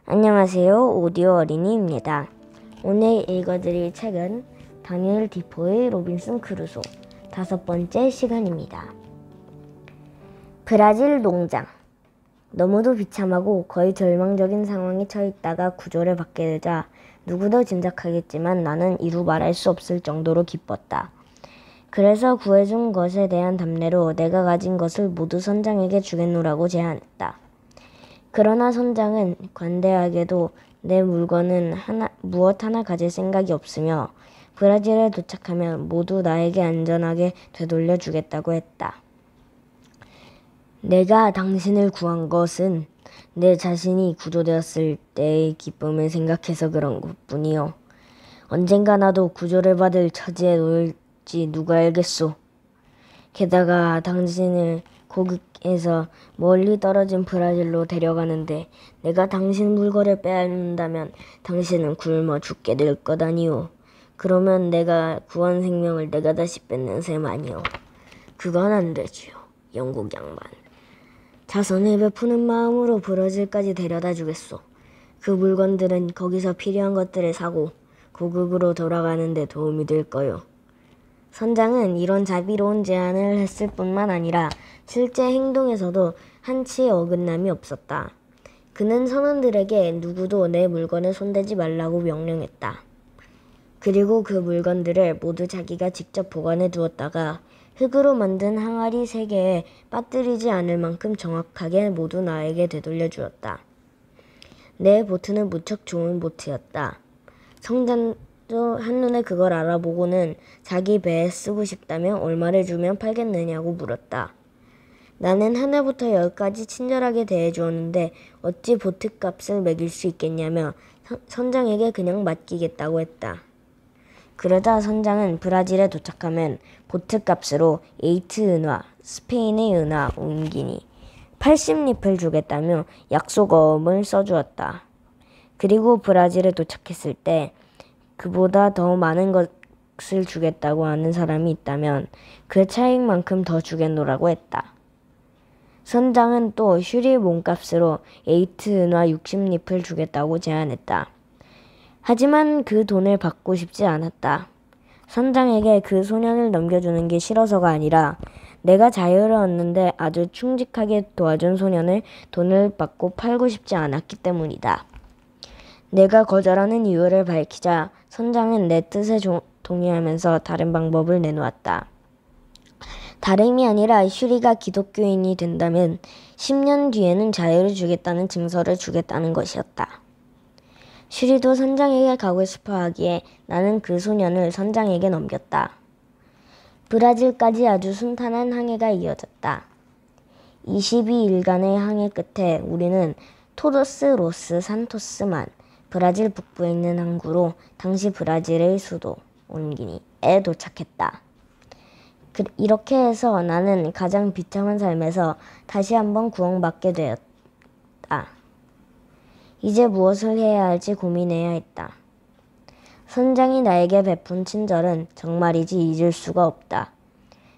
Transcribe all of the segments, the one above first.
안녕하세요. 오디오 어린이입니다. 오늘 읽어드릴 책은 다니엘 디포의 로빈슨 크루소 5번째 시간입니다. 브라질 농장. 너무도 비참하고 거의 절망적인 상황에 처했다가 구조를 받게 되자 누구도 짐작하겠지만 나는 이루 말할 수 없을 정도로 기뻤다. 그래서 구해준 것에 대한 답례로 내가 가진 것을 모두 선장에게 주겠노라고 제안했다. 그러나 선장은 관대하게도 내 물건은 무엇 하나 가질 생각이 없으며 브라질에 도착하면 모두 나에게 안전하게 되돌려 주겠다고 했다. 내가 당신을 구한 것은 내 자신이 구조되었을 때의 기쁨을 생각해서 그런 것뿐이요. 언젠가 나도 구조를 받을 처지에 놓일지 누가 알겠소. 게다가 당신을 고국에서 멀리 떨어진 브라질로 데려가는데 내가 당신 물건을 빼앗는다면 당신은 굶어 죽게 될 것 아니오. 그러면 내가 구한 생명을 내가 다시 뺏는 셈 아니오. 그건 안 되지요. 영국 양반. 자선을 베푸는 마음으로 브라질까지 데려다 주겠소. 그 물건들은 거기서 필요한 것들을 사고 고국으로 돌아가는 데 도움이 될 거요. 선장은 이런 자비로운 제안을 했을 뿐만 아니라 실제 행동에서도 한치의 어긋남이 없었다. 그는 선원들에게 누구도 내 물건을 손대지 말라고 명령했다. 그리고 그 물건들을 모두 자기가 직접 보관해 두었다가 흙으로 만든 항아리 3개에 빠뜨리지 않을 만큼 정확하게 모두 나에게 되돌려 주었다. 내 보트는 무척 좋은 보트였다. 선장도 한눈에 그걸 알아보고는 자기 배에 쓰고 싶다면 얼마를 주면 팔겠느냐고 물었다. 나는 하나부터 10까지 친절하게 대해주었는데 어찌 보트값을 매길 수 있겠냐며 선장에게 그냥 맡기겠다고 했다. 그러자 선장은 브라질에 도착하면 보트값으로 에이트 은화, 스페인의 은화 옹기니 80립을 주겠다며 약속어음을 써주었다. 그리고 브라질에 도착했을 때 그보다 더 많은 것을 주겠다고 하는 사람이 있다면 그 차익만큼 더 주겠노라고 했다. 선장은 또 슈리 몸값으로 에이트 은화 60립을 주겠다고 제안했다. 하지만 그 돈을 받고 싶지 않았다. 선장에게 그 소년을 넘겨주는 게 싫어서가 아니라 내가 자유를 얻는데 아주 충직하게 도와준 소년을 돈을 받고 팔고 싶지 않았기 때문이다. 내가 거절하는 이유를 밝히자 선장은 내 뜻에 동의하면서 다른 방법을 내놓았다. 다름이 아니라 슈리가 기독교인이 된다면 10년 뒤에는 자유를 주겠다는 증서를 주겠다는 것이었다. 슈리도 선장에게 가고 싶어 하기에 나는 그 소년을 선장에게 넘겼다. 브라질까지 아주 순탄한 항해가 이어졌다. 22일간의 항해 끝에 우리는 토도스 로스 산토스만 브라질 북부에 있는 항구로 당시 브라질의 수도 온기니에 도착했다. 이렇게 해서 나는 가장 비참한 삶에서 다시 한번 구원받게 되었다. 이제 무엇을 해야 할지 고민해야 했다. 선장이 나에게 베푼 친절은 정말이지 잊을 수가 없다.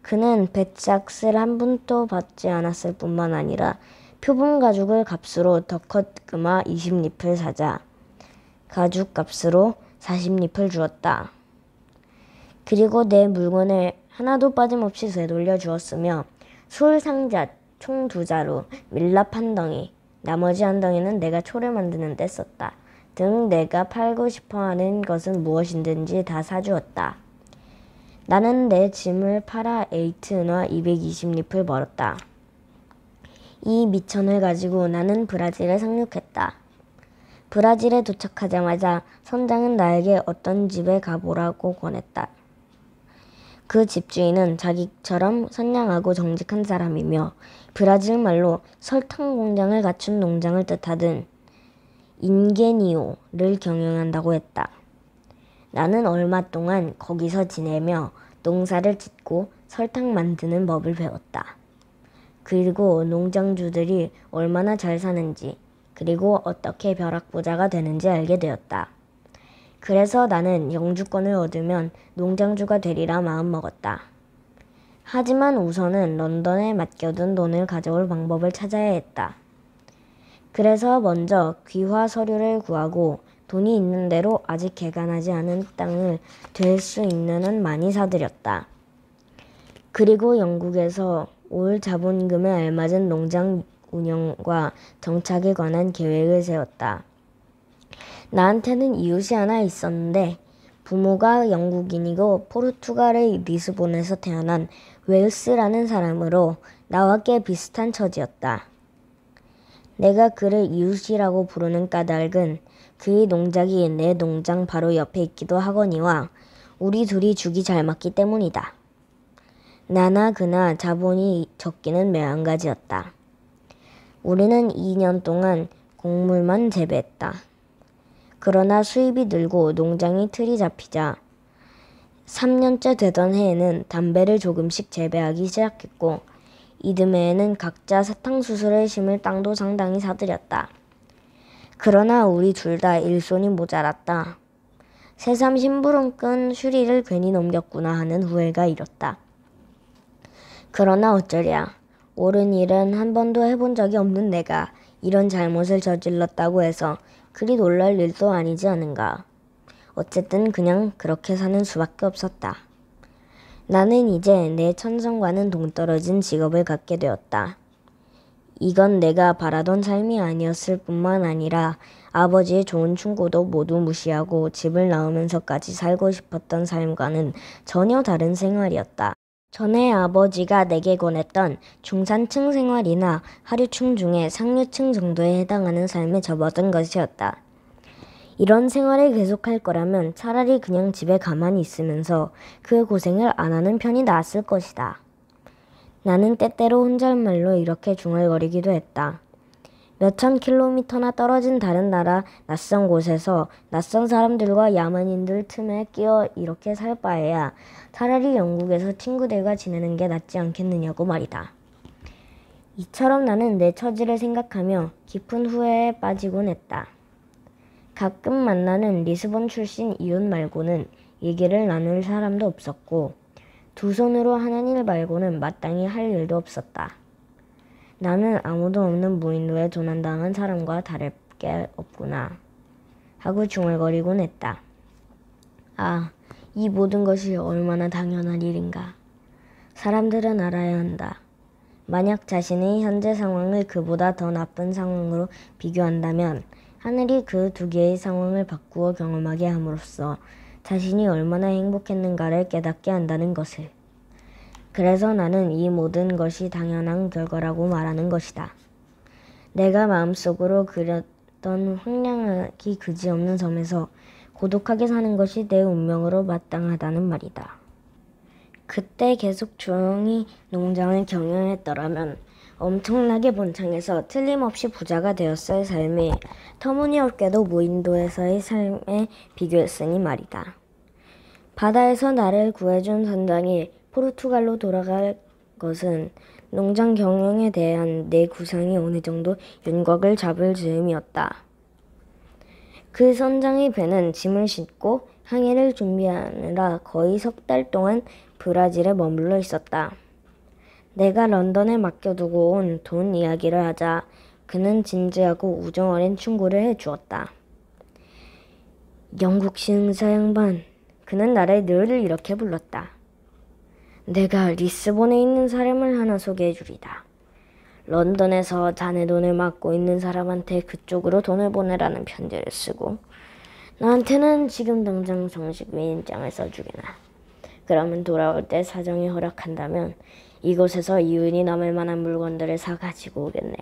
그는 배짝을 한 푼도 받지 않았을 뿐만 아니라 표본 가죽을 값으로 더컷 금화 20립을 사자 가죽 값으로 40립을 주었다. 그리고 내 물건을 하나도 빠짐없이 되돌려 주었으며 술 상자 총 2자루, 밀랍 1덩이, 나머지 1덩이는 내가 초를 만드는 데 썼다. 등 내가 팔고 싶어하는 것은 무엇이든지 다 사주었다. 나는 내 짐을 팔아 에이트 은화 220립을 벌었다. 이 미천을 가지고 나는 브라질에 상륙했다. 브라질에 도착하자마자 선장은 나에게 어떤 집에 가보라고 권했다. 그 집주인은 자기처럼 선량하고 정직한 사람이며 브라질 말로 설탕 공장을 갖춘 농장을 뜻하든 인게니오를 경영한다고 했다. 나는 얼마 동안 거기서 지내며 농사를 짓고 설탕 만드는 법을 배웠다. 그리고 농장주들이 얼마나 잘 사는지 그리고 어떻게 벼락부자가 되는지 알게 되었다. 그래서 나는 영주권을 얻으면 농장주가 되리라 마음먹었다. 하지만 우선은 런던에 맡겨둔 돈을 가져올 방법을 찾아야 했다. 그래서 먼저 귀화 서류를 구하고 돈이 있는 대로 아직 개간하지 않은 땅을 될 수 있는 한 많이 사들였다. 그리고 영국에서 올 자본금에 알맞은 농장 운영과 정착에 관한 계획을 세웠다. 나한테는 이웃이 하나 있었는데 부모가 영국인이고 포르투갈의 리스본에서 태어난 웰스라는 사람으로 나와 꽤 비슷한 처지였다. 내가 그를 이웃이라고 부르는 까닭은 그의 농장이 내 농장 바로 옆에 있기도 하거니와 우리 둘이 죽이 잘 맞기 때문이다. 나나 그나 자본이 적기는 매한가지였다. 우리는 2년 동안 곡물만 재배했다. 그러나 수입이 늘고 농장이 틀이 잡히자 3년째 되던 해에는 담배를 조금씩 재배하기 시작했고 이듬해에는 각자 사탕수수를 심을 땅도 상당히 사들였다. 그러나 우리 둘 다 일손이 모자랐다. 새삼 심부름 끈 휴리를 괜히 넘겼구나 하는 후회가 일었다. 그러나 어쩌랴. 옳은 일은 한 번도 해본 적이 없는 내가 이런 잘못을 저질렀다고 해서 그리 놀랄 일도 아니지 않은가. 어쨌든 그냥 그렇게 사는 수밖에 없었다. 나는 이제 내 천성과는 동떨어진 직업을 갖게 되었다. 이건 내가 바라던 삶이 아니었을 뿐만 아니라 아버지의 좋은 충고도 모두 무시하고 집을 나오면서까지 살고 싶었던 삶과는 전혀 다른 생활이었다. 전에 아버지가 내게 권했던 중산층 생활이나 하류층 중에 상류층 정도에 해당하는 삶에 접어든 것이었다. 이런 생활을 계속할 거라면 차라리 그냥 집에 가만히 있으면서 그 고생을 안 하는 편이 나았을 것이다. 나는 때때로 혼잣말로 이렇게 중얼거리기도 했다. 몇천 킬로미터나 떨어진 다른 나라 낯선 곳에서 낯선 사람들과 야만인들 틈에 끼어 이렇게 살 바에야 차라리 영국에서 친구들과 지내는 게 낫지 않겠느냐고 말이다. 이처럼 나는 내 처지를 생각하며 깊은 후회에 빠지곤 했다. 가끔 만나는 리스본 출신 이웃 말고는 얘기를 나눌 사람도 없었고 두 손으로 하는 일 말고는 마땅히 할 일도 없었다. 나는 아무도 없는 무인도에 조난당한 사람과 다를 게 없구나 하고 중얼거리곤 했다. 아, 이 모든 것이 얼마나 당연한 일인가. 사람들은 알아야 한다. 만약 자신의 현재 상황을 그보다 더 나쁜 상황으로 비교한다면 하늘이 그 두 개의 상황을 바꾸어 경험하게 함으로써 자신이 얼마나 행복했는가를 깨닫게 한다는 것을. 그래서 나는 이 모든 것이 당연한 결과라고 말하는 것이다. 내가 마음속으로 그렸던 황량하기 그지없는 섬에서 고독하게 사는 것이 내 운명으로 마땅하다는 말이다. 그때 계속 조용히 농장을 경영했더라면 엄청나게 번창해서 틀림없이 부자가 되었을 삶이 터무니없게도 무인도에서의 삶에 비교했으니 말이다. 바다에서 나를 구해준 선장이 포르투갈로 돌아갈 것은 농장 경영에 대한 내 구상이 어느 정도 윤곽을 잡을 즈음이었다. 그 선장의 배는 짐을 싣고 항해를 준비하느라 거의 석 달 동안 브라질에 머물러 있었다. 내가 런던에 맡겨두고 온 돈 이야기를 하자 그는 진지하고 우정 어린 충고를 해주었다. 영국 신사 양반, 그는 나를 늘 이렇게 불렀다. 내가 리스본에 있는 사람을 하나 소개해주리다. 런던에서 자네 돈을 맡고 있는 사람한테 그쪽으로 돈을 보내라는 편지를 쓰고 나한테는 지금 당장 정식 위임장을 써주기나. 그러면 돌아올 때 사정이 허락한다면 이곳에서 이윤이 남을 만한 물건들을 사 가지고 오겠네.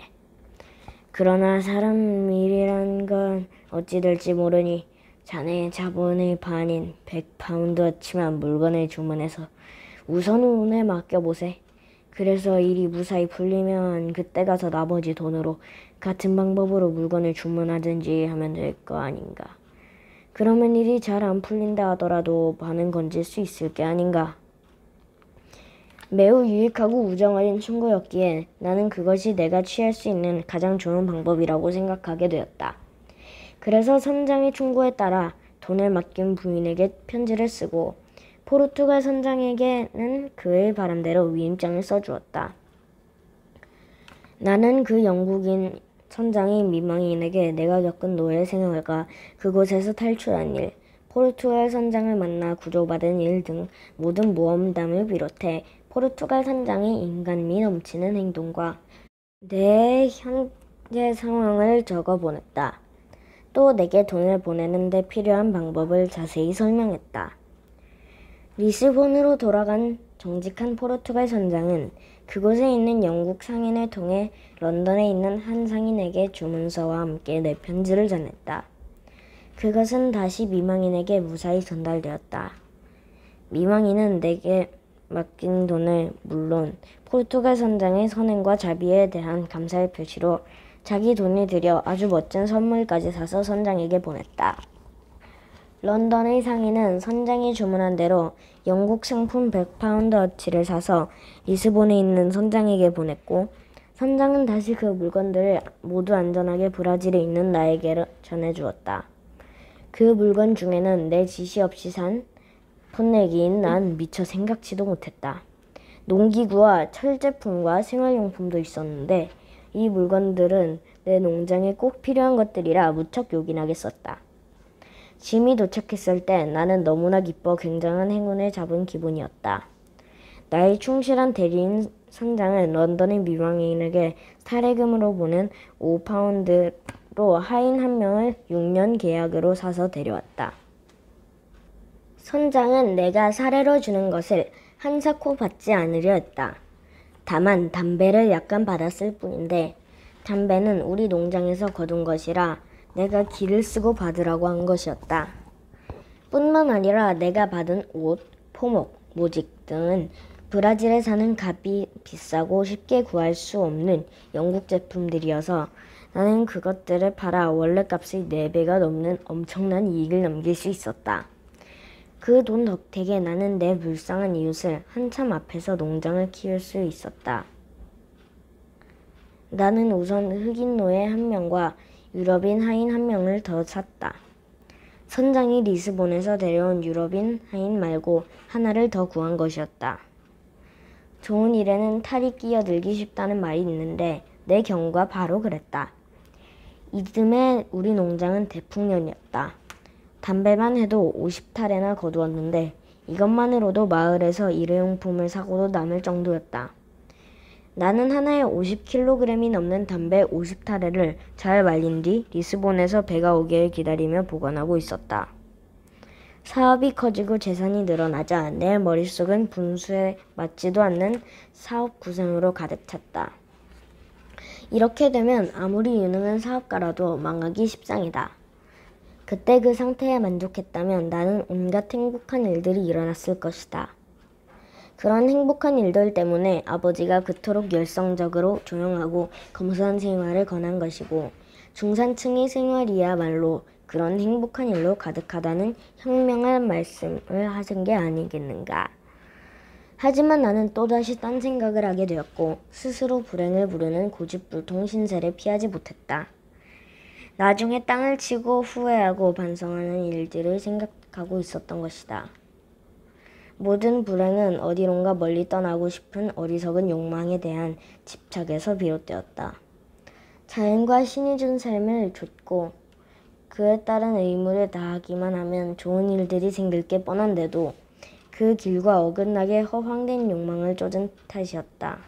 그러나 사람 일이란 건 어찌 될지 모르니 자네의 자본의 반인 100파운드어치만 물건을 주문해서 우선 운에 맡겨보세. 그래서 일이 무사히 풀리면 그때 가서 나머지 돈으로 같은 방법으로 물건을 주문하든지 하면 될 거 아닌가. 그러면 일이 잘 안 풀린다 하더라도 반은 건질 수 있을 게 아닌가. 매우 유익하고 우정 어린 충고였기에 나는 그것이 내가 취할 수 있는 가장 좋은 방법이라고 생각하게 되었다. 그래서 선장의 충고에 따라 돈을 맡긴 부인에게 편지를 쓰고 포르투갈 선장에게는 그의 바람대로 위임장을 써주었다. 나는 그 영국인 선장이 미망인에게 내가 겪은 노예 생활과 그곳에서 탈출한 일, 포르투갈 선장을 만나 구조받은 일 등 모든 모험담을 비롯해 포르투갈 선장의 인간미 넘치는 행동과 내 현재 상황을 적어 보냈다. 또 내게 돈을 보내는 데 필요한 방법을 자세히 설명했다. 리스본으로 돌아간 정직한 포르투갈 선장은 그곳에 있는 영국 상인을 통해 런던에 있는 한 상인에게 주문서와 함께 내 편지를 전했다. 그것은 다시 미망인에게 무사히 전달되었다. 미망인은 내게 맡긴 돈을 물론 포르투갈 선장의 선행과 자비에 대한 감사의 표시로 자기 돈을 들여 아주 멋진 선물까지 사서 선장에게 보냈다. 런던의 상인은 선장이 주문한 대로 영국 상품 100파운드어치를 사서 리스본에 있는 선장에게 보냈고, 선장은 다시 그 물건들을 모두 안전하게 브라질에 있는 나에게 전해주었다. 그 물건 중에는 내 지시 없이 산 폰내기인 난 미처 생각지도 못했다. 농기구와 철제품과 생활용품도 있었는데 이 물건들은 내 농장에 꼭 필요한 것들이라 무척 요긴하게 썼다. 짐이 도착했을 때 나는 너무나 기뻐 굉장한 행운을 잡은 기분이었다. 나의 충실한 대리인 선장은 런던의 미망인에게 사례금으로 보낸 5파운드로 하인 한 명을 6년 계약으로 사서 데려왔다. 선장은 내가 사례로 주는 것을 한사코 받지 않으려 했다. 다만 담배를 약간 받았을 뿐인데 담배는 우리 농장에서 거둔 것이라 내가 기를 쓰고 받으라고 한 것이었다. 뿐만 아니라 내가 받은 옷, 포목, 모직 등은 브라질에 사는 값이 비싸고 쉽게 구할 수 없는 영국 제품들이어서 나는 그것들을 팔아 원래 값의 4배가 넘는 엄청난 이익을 남길 수 있었다. 그 돈 덕택에 나는 내 불쌍한 이웃을 한참 앞에서 농장을 키울 수 있었다. 나는 우선 흑인 노예 한 명과 유럽인 하인 한 명을 더 샀다. 선장이 리스본에서 데려온 유럽인 하인 말고 하나를 더 구한 것이었다. 좋은 일에는 탈이 끼어들기 쉽다는 말이 있는데 내 경우가 바로 그랬다. 이듬해 우리 농장은 대풍년이었다. 담배만 해도 50탈에나 거두었는데 이것만으로도 마을에서 일회용품을 사고도 남을 정도였다. 나는 하나에 50kg이 넘는 담배 50타레를 잘 말린 뒤 리스본에서 배가 오기를 기다리며 보관하고 있었다. 사업이 커지고 재산이 늘어나자 내 머릿속은 분수에 맞지도 않는 사업 구상으로 가득 찼다. 이렇게 되면 아무리 유능한 사업가라도 망하기 십상이다. 그때 그 상태에 만족했다면 나는 온갖 행복한 일들이 일어났을 것이다. 그런 행복한 일들 때문에 아버지가 그토록 열성적으로 조용하고 검소한 생활을 권한 것이고 중산층의 생활이야말로 그런 행복한 일로 가득하다는 현명한 말씀을 하신 게 아니겠는가. 하지만 나는 또다시 딴 생각을 하게 되었고 스스로 불행을 부르는 고집불통 신세를 피하지 못했다. 나중에 땅을 치고 후회하고 반성하는 일들을 생각하고 있었던 것이다. 모든 불행은 어디론가 멀리 떠나고 싶은 어리석은 욕망에 대한 집착에서 비롯되었다. 자연과 신이 준 삶을 좇고 그에 따른 의무를 다하기만 하면 좋은 일들이 생길 게 뻔한데도 그 길과 어긋나게 허황된 욕망을 쫓은 탓이었다.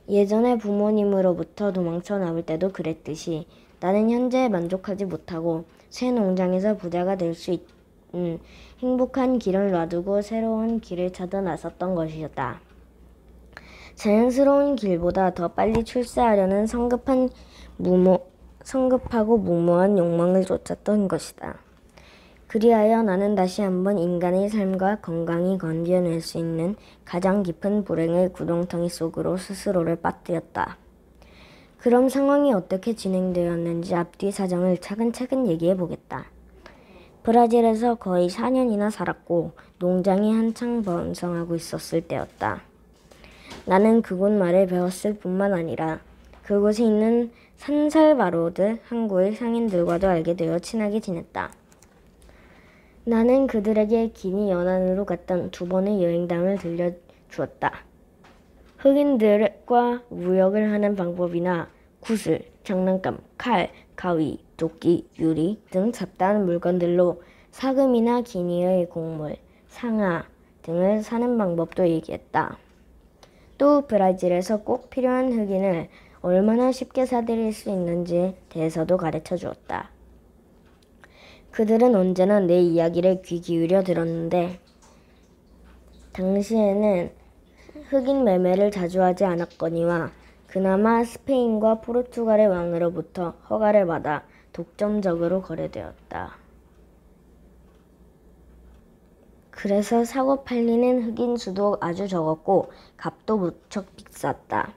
예전에 부모님으로부터 도망쳐 나올 때도 그랬듯이 나는 현재에 만족하지 못하고 새 농장에서 부자가 될 수 있는 행복한 길을 놔두고 새로운 길을 찾아 나섰던 것이었다. 자연스러운 길보다 더 빨리 출세하려는 성급하고 무모한 욕망을 쫓았던 것이다. 그리하여 나는 다시 한번 인간의 삶과 건강히 건져낼 수 있는 가장 깊은 불행의 구렁텅이 속으로 스스로를 빠뜨렸다. 그럼 상황이 어떻게 진행되었는지 앞뒤 사정을 차근차근 얘기해 보겠다. 브라질에서 거의 4년이나 살았고 농장이 한창 번성하고 있었을 때였다. 나는 그곳 말을 배웠을 뿐만 아니라 그곳에 있는 산살바로드 항구의 상인들과도 알게 되어 친하게 지냈다. 나는 그들에게 기니 연안으로 갔던 2번의 여행담을 들려주었다. 흑인들과 무역을 하는 방법이나 구슬, 장난감, 칼, 가위, 도끼, 유리 등 잡다한 물건들로 사금이나 기니의 곡물, 상아 등을 사는 방법도 얘기했다. 또 브라질에서 꼭 필요한 흑인을 얼마나 쉽게 사들일 수 있는지에 대해서도 가르쳐 주었다. 그들은 언제나 내 이야기를 귀 기울여 들었는데 당시에는 흑인 매매를 자주 하지 않았거니와 그나마 스페인과 포르투갈의 왕으로부터 허가를 받아 독점적으로 거래되었다. 그래서 사고 팔리는 흑인 수도 아주 적었고 값도 무척 비쌌다.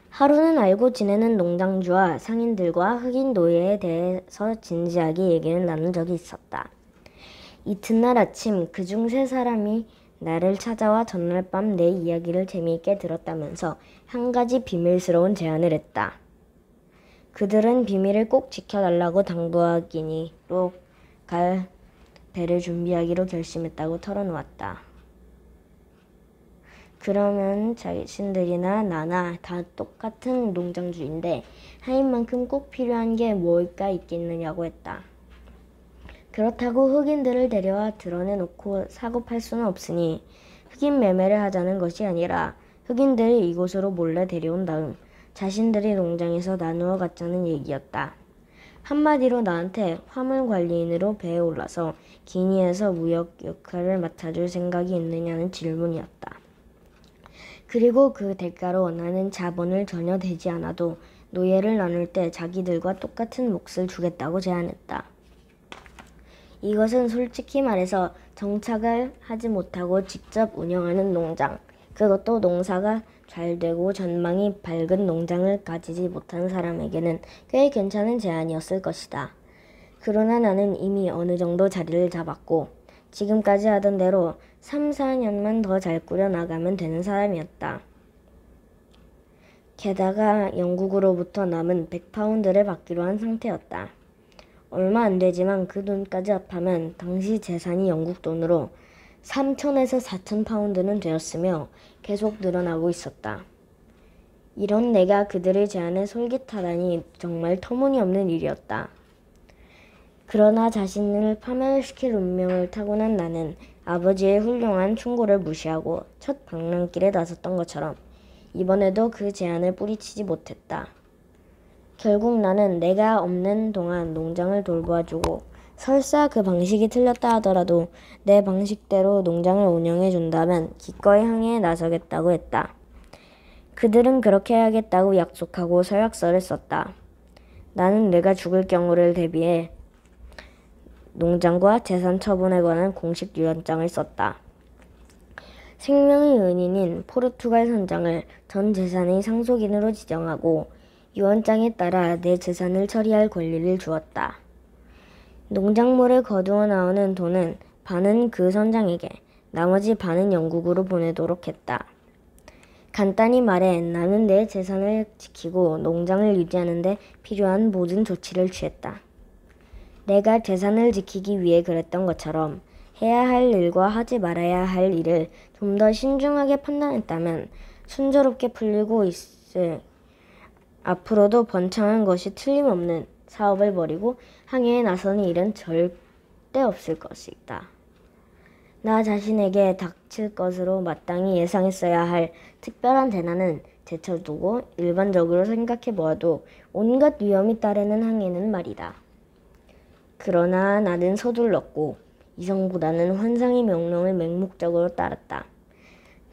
하루는 알고 지내는 농장주와 상인들과 흑인 노예에 대해서 진지하게 얘기를 나눈 적이 있었다. 이튿날 아침 그중 세 사람이 나를 찾아와 전날 밤 내 이야기를 재미있게 들었다면서 한 가지 비밀스러운 제안을 했다. 그들은 비밀을 꼭 지켜달라고 당부하기니로 갈 배를 준비하기로 결심했다고 털어놓았다. 그러면 자신들이나 나나 다 똑같은 농장주인데 하인만큼 꼭 필요한 게 뭘까 있겠느냐고 했다. 그렇다고 흑인들을 데려와 드러내놓고 사고 팔 수는 없으니 흑인 매매를 하자는 것이 아니라 흑인들을 이곳으로 몰래 데려온 다음 자신들이 농장에서 나누어 갖자는 얘기였다. 한마디로 나한테 화물관리인으로 배에 올라서 기니에서 무역 역할을 맡아줄 생각이 있느냐는 질문이었다. 그리고 그 대가로 나는 자본을 전혀 대지 않아도 노예를 나눌 때 자기들과 똑같은 몫을 주겠다고 제안했다. 이것은 솔직히 말해서 정착을 하지 못하고 직접 운영하는 농장, 그것도 농사가 잘 되고 전망이 밝은 농장을 가지지 못한 사람에게는 꽤 괜찮은 제안이었을 것이다. 그러나 나는 이미 어느 정도 자리를 잡았고 지금까지 하던 대로 3, 4년만 더 잘 꾸려나가면 되는 사람이었다. 게다가 영국으로부터 남은 100파운드를 받기로 한 상태였다. 얼마 안 되지만 그 돈까지 합하면 당시 재산이 영국 돈으로 3,000에서 4,000 파운드는 되었으며 계속 늘어나고 있었다. 이런 내가 그들의 제안에 솔깃하다니 정말 터무니없는 일이었다. 그러나 자신을 파멸시킬 운명을 타고난 나는 아버지의 훌륭한 충고를 무시하고 첫 방랑길에 나섰던 것처럼 이번에도 그 제안을 뿌리치지 못했다. 결국 나는 내가 없는 동안 농장을 돌보아주고 설사 그 방식이 틀렸다 하더라도 내 방식대로 농장을 운영해준다면 기꺼이 항해에 나서겠다고 했다. 그들은 그렇게 해야겠다고 약속하고 서약서를 썼다. 나는 내가 죽을 경우를 대비해 농장과 재산 처분에 관한 공식 유언장을 썼다. 생명의 은인인 포르투갈 선장을 전 재산의 상속인으로 지정하고 유언장에 따라 내 재산을 처리할 권리를 주었다. 농작물을 거두어 나오는 돈은 반은 그 선장에게, 나머지 반은 영국으로 보내도록 했다. 간단히 말해 나는 내 재산을 지키고 농장을 유지하는 데 필요한 모든 조치를 취했다. 내가 재산을 지키기 위해 그랬던 것처럼 해야 할 일과 하지 말아야 할 일을 좀 더 신중하게 판단했다면 순조롭게 풀리고 있을 앞으로도 번창한 것이 틀림없는 사업을 벌이고 항해에 나서는 일은 절대 없을 것이다. 나 자신에게 닥칠 것으로 마땅히 예상했어야 할 특별한 재난은 제쳐두고 일반적으로 생각해 보아도 온갖 위험이 따르는 항해는 말이다. 그러나 나는 서둘렀고 이성보다는 환상의 명령을 맹목적으로 따랐다.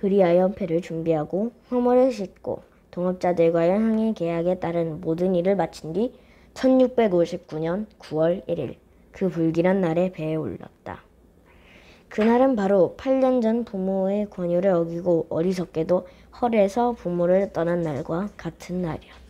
그리하여 배를 준비하고 화물을 싣고 동업자들과의 항해 계약에 따른 모든 일을 마친 뒤 1659년 9월 1일 그 불길한 날에 배에 올랐다. 그날은 바로 8년 전 부모의 권유를 어기고 어리석게도 헐에서 부모를 떠난 날과 같은 날이었다.